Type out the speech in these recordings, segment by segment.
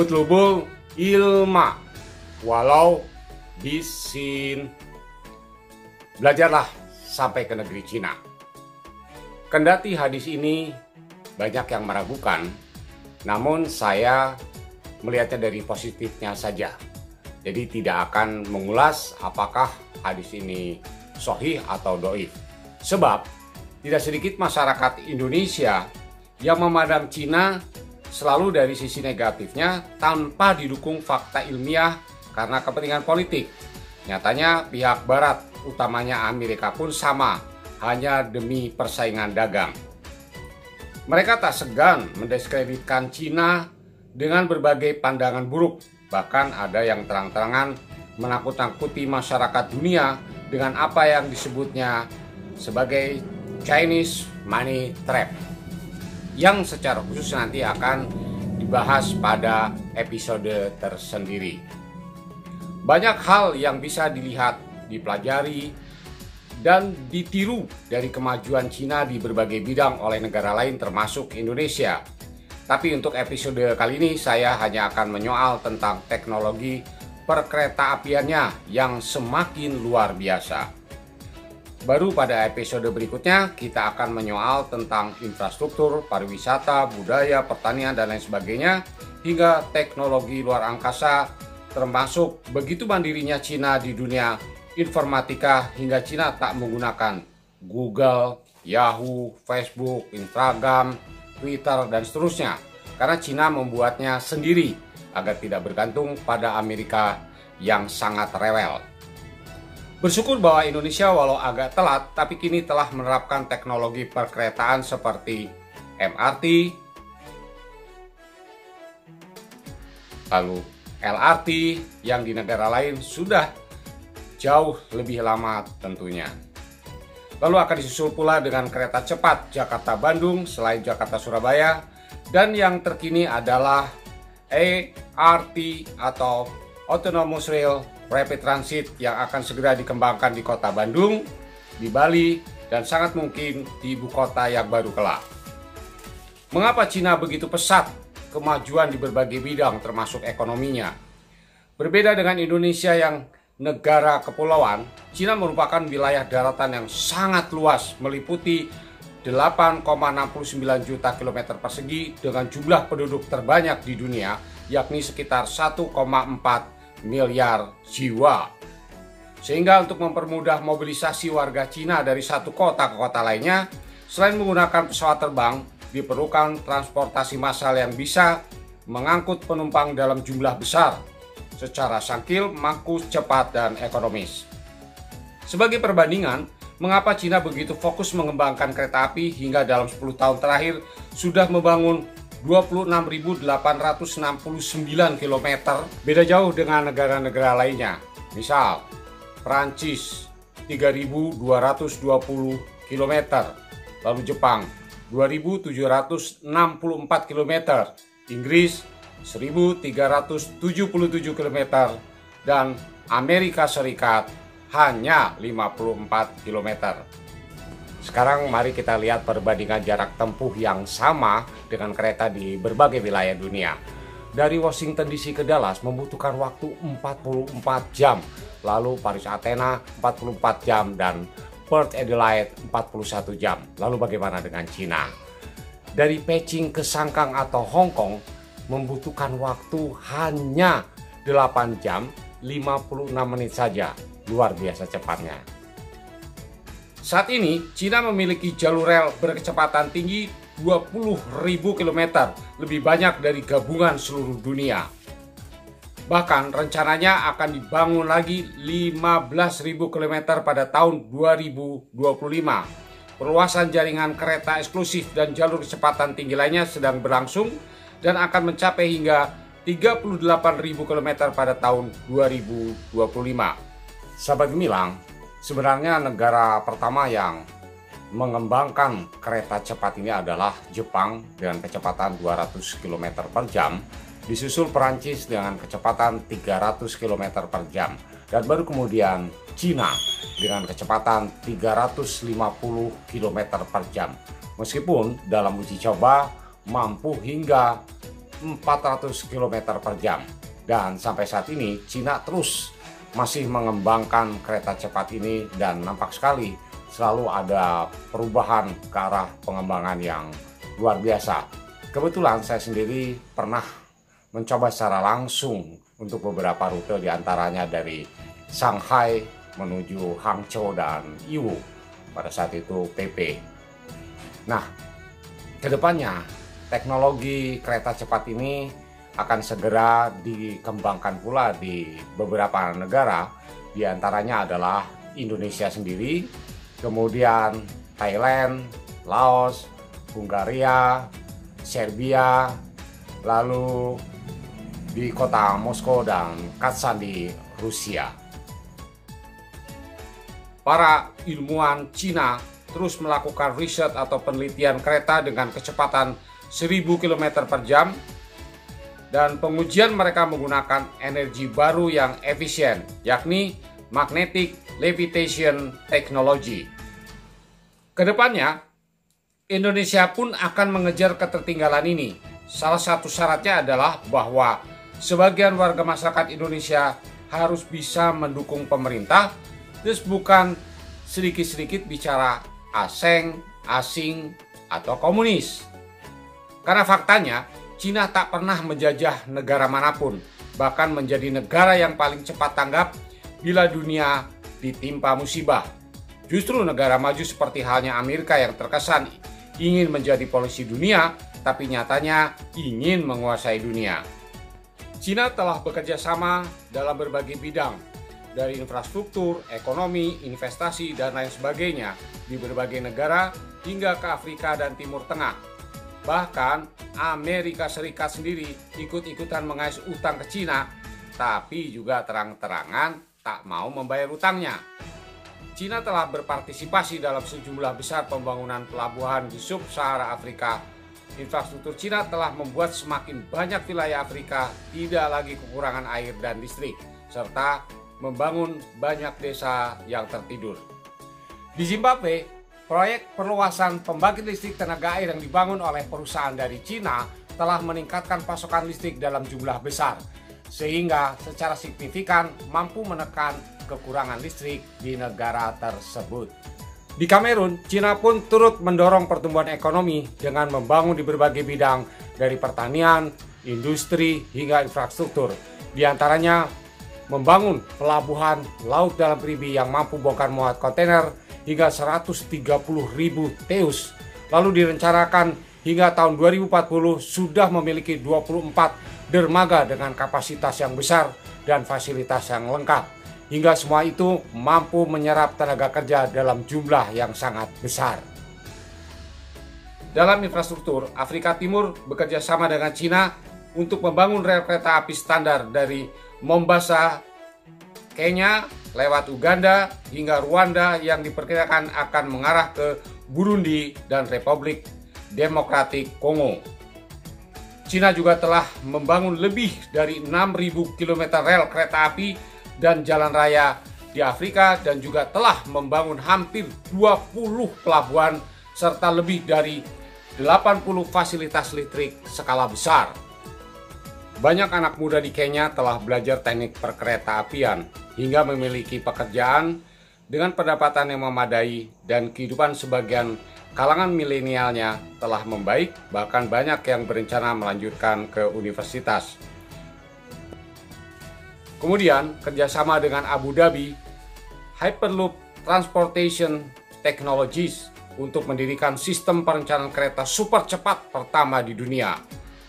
utlubul ilma walau bisin. Belajarlah sampai ke negeri Cina. Kendati hadis ini banyak yang meragukan, namun saya melihatnya dari positifnya saja. Jadi tidak akan mengulas apakah hadis ini sahih atau dhaif. Sebab tidak sedikit masyarakat Indonesia yang memandang Cina selalu dari sisi negatifnya tanpa didukung fakta ilmiah karena kepentingan politik. Nyatanya pihak barat, utamanya Amerika pun sama, hanya demi persaingan dagang. Mereka tak segan mendiskreditkan Cina dengan berbagai pandangan buruk. Bahkan ada yang terang-terangan menakut-nakuti masyarakat dunia dengan apa yang disebutnya sebagai Chinese Money Trap, yang secara khusus nanti akan dibahas pada episode tersendiri. Banyak hal yang bisa dilihat, dipelajari, dan ditiru dari kemajuan Cina di berbagai bidang oleh negara lain termasuk Indonesia. Tapi untuk episode kali ini saya hanya akan menyoal tentang teknologi perkeretaapiannya yang semakin luar biasa. Baru pada episode berikutnya kita akan menyoal tentang infrastruktur, pariwisata, budaya, pertanian, dan lain sebagainya, hingga teknologi luar angkasa, termasuk begitu mandirinya Cina di dunia informatika hingga Cina tak menggunakan Google, Yahoo, Facebook, Instagram, Twitter, dan seterusnya, karena Cina membuatnya sendiri agar tidak bergantung pada Amerika yang sangat rewel. Bersyukur bahwa Indonesia walau agak telat tapi kini telah menerapkan teknologi perkeretaan seperti MRT, lalu LRT yang di negara lain sudah jauh lebih lama tentunya. Lalu akan disusul pula dengan kereta cepat Jakarta-Bandung selain Jakarta-Surabaya, dan yang terkini adalah ART atau Autonomous Rail Rapid Transit yang akan segera dikembangkan di kota Bandung, di Bali, dan sangat mungkin di ibu kota yang baru kelak. Mengapa Cina begitu pesat kemajuan di berbagai bidang termasuk ekonominya? Berbeda dengan Indonesia yang negara kepulauan, Cina merupakan wilayah daratan yang sangat luas, meliputi 8,69 juta kilometer persegi dengan jumlah penduduk terbanyak di dunia, yakni sekitar 1,4 miliar jiwa. Sehingga untuk mempermudah mobilisasi warga Cina dari satu kota ke kota lainnya, selain menggunakan pesawat terbang, diperlukan transportasi massal yang bisa mengangkut penumpang dalam jumlah besar, secara sangkil, makus, cepat, dan ekonomis. Sebagai perbandingan, mengapa Cina begitu fokus mengembangkan kereta api hingga dalam 10 tahun terakhir sudah membangun 26.869 km, beda jauh dengan negara-negara lainnya. Misal, Prancis 3.220 km, lalu Jepang 2.764 km, Inggris 1.377 km, dan Amerika Serikat hanya 54 km. Sekarang mari kita lihat perbandingan jarak tempuh yang sama dengan kereta di berbagai wilayah dunia. Dari Washington DC ke Dallas membutuhkan waktu 44 jam, lalu Paris Athena 44 jam, dan Perth Adelaide 41 jam. Lalu bagaimana dengan Cina? Dari Beijing ke Sangkang atau Hong Kong membutuhkan waktu hanya 8 jam 56 menit saja. Luar biasa cepatnya. Saat ini Cina memiliki jalur rel berkecepatan tinggi 20.000 km, lebih banyak dari gabungan seluruh dunia. Bahkan rencananya akan dibangun lagi 15.000 km pada tahun 2025. Perluasan jaringan kereta eksklusif dan jalur kecepatan tinggi lainnya sedang berlangsung dan akan mencapai hingga 38.000 km pada tahun 2025. Sahabat Gemilang, sebenarnya negara pertama yang mengembangkan kereta cepat ini adalah Jepang dengan kecepatan 200 km per jam, disusul Perancis dengan kecepatan 300 km per jam, dan baru kemudian Cina dengan kecepatan 350 km per jam. Meskipun dalam uji coba mampu hingga 400 km per jam. Dan sampai saat ini Cina terus masih mengembangkan kereta cepat ini dan nampak sekali selalu ada perubahan ke arah pengembangan yang luar biasa. Kebetulan saya sendiri pernah mencoba secara langsung untuk beberapa rute, diantaranya dari Shanghai menuju Hangzhou dan Yiwu pada saat itu PP. Nah, kedepannya teknologi kereta cepat ini akan segera dikembangkan pula di beberapa negara, diantaranya adalah Indonesia sendiri, kemudian Thailand, Laos, Hungaria, Serbia, lalu di kota Moskow dan Kazan di Rusia. Para ilmuwan Cina terus melakukan riset atau penelitian kereta dengan kecepatan 1000 km per jam, dan pengujian mereka menggunakan energi baru yang efisien, yakni magnetic levitation technology. Kedepannya, Indonesia pun akan mengejar ketertinggalan ini. Salah satu syaratnya adalah bahwa sebagian warga masyarakat Indonesia harus bisa mendukung pemerintah, terus bukan sedikit-sedikit bicara asing, atau komunis. Karena faktanya, Cina tak pernah menjajah negara manapun, bahkan menjadi negara yang paling cepat tanggap bila dunia ditimpa musibah. Justru negara maju seperti halnya Amerika yang terkesan ingin menjadi polisi dunia, tapi nyatanya ingin menguasai dunia. Cina telah bekerja sama dalam berbagai bidang, dari infrastruktur, ekonomi, investasi, dan lain sebagainya di berbagai negara hingga ke Afrika dan Timur Tengah. Bahkan Amerika Serikat sendiri ikut-ikutan mengais utang ke Cina, tapi juga terang-terangan tak mau membayar utangnya. Cina telah berpartisipasi dalam sejumlah besar pembangunan pelabuhan di sub-Sahara Afrika. Infrastruktur Cina telah membuat semakin banyak wilayah Afrika tidak lagi kekurangan air dan listrik, serta membangun banyak desa yang tertidur. Di Zimbabwe, proyek perluasan pembangkit listrik tenaga air yang dibangun oleh perusahaan dari Cina telah meningkatkan pasokan listrik dalam jumlah besar, sehingga secara signifikan mampu menekan kekurangan listrik di negara tersebut. Di Kamerun, Cina pun turut mendorong pertumbuhan ekonomi dengan membangun di berbagai bidang, dari pertanian, industri, hingga infrastruktur. Di antaranya membangun pelabuhan laut dalam peribi yang mampu bongkar muat kontainer hingga 130.000 TEUs. Lalu direncanakan hingga tahun 2040 sudah memiliki 24 dermaga dengan kapasitas yang besar dan fasilitas yang lengkap. Hingga semua itu mampu menyerap tenaga kerja dalam jumlah yang sangat besar. Dalam infrastruktur, Afrika Timur bekerja sama dengan Cina untuk membangun rel kereta api standar dari Mombasa, Kenya, lewat Uganda hingga Rwanda yang diperkirakan akan mengarah ke Burundi dan Republik Demokratik Kongo. Cina juga telah membangun lebih dari 6.000 km rel kereta api dan jalan raya di Afrika, dan juga telah membangun hampir 20 pelabuhan serta lebih dari 80 fasilitas listrik skala besar. Banyak anak muda di Kenya telah belajar teknik perkereta apian hingga memiliki pekerjaan dengan pendapatan yang memadai, dan kehidupan sebagian kalangan milenialnya telah membaik, bahkan banyak yang berencana melanjutkan ke universitas. Kemudian kerjasama dengan Abu Dhabi Hyperloop Transportation Technologies untuk mendirikan sistem perencanaan kereta super cepat pertama di dunia.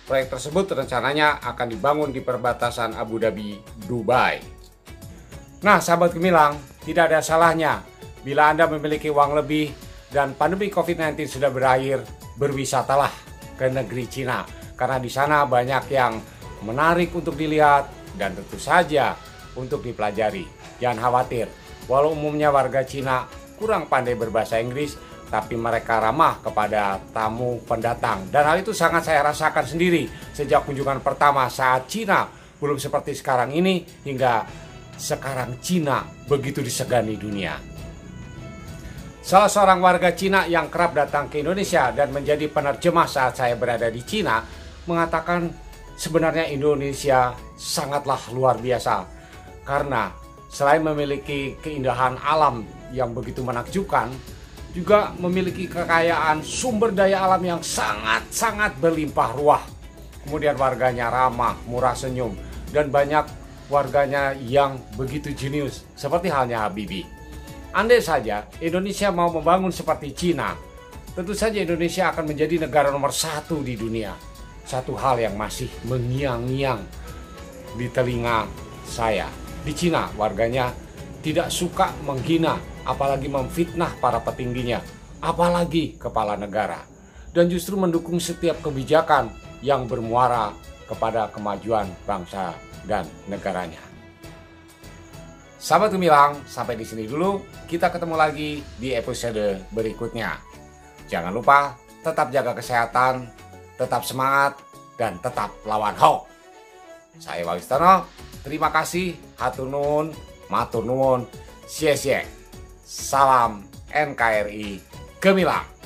Proyek tersebut rencananya akan dibangun di perbatasan Abu Dhabi, Dubai. Nah, sahabat Gemilang, tidak ada salahnya bila Anda memiliki uang lebih dan pandemi COVID-19 sudah berakhir, berwisatalah ke negeri Cina, karena di sana banyak yang menarik untuk dilihat dan tentu saja untuk dipelajari. Jangan khawatir, walau umumnya warga Cina kurang pandai berbahasa Inggris, tapi mereka ramah kepada tamu pendatang. Dan hal itu sangat saya rasakan sendiri sejak kunjungan pertama saat Cina belum seperti sekarang ini, hingga sekarang Cina begitu disegani dunia. Salah seorang warga Cina yang kerap datang ke Indonesia dan menjadi penerjemah saat saya berada di Cina mengatakan sebenarnya Indonesia sangatlah luar biasa karena selain memiliki keindahan alam yang begitu menakjubkan, juga memiliki kekayaan sumber daya alam yang sangat-sangat berlimpah ruah. Kemudian warganya ramah, murah senyum, dan banyak warganya yang begitu jenius, seperti halnya Habibie. Andai saja Indonesia mau membangun seperti Cina, tentu saja Indonesia akan menjadi negara nomor 1 di dunia. Satu hal yang masih mengiang-ngiang di telinga saya. Di Cina warganya tidak suka menghina, apalagi memfitnah para petingginya, apalagi kepala negara. Dan justru mendukung setiap kebijakan yang bermuara kepada kemajuan bangsa dan negaranya. Sahabat Gemilang, sampai di sini dulu. Kita ketemu lagi di episode berikutnya. Jangan lupa tetap jaga kesehatan, tetap semangat, dan tetap lawan hoax. Saya Wawistono, terima kasih, hatur nuhun, matur nuwun, xie xie. Salam NKRI Gemilang.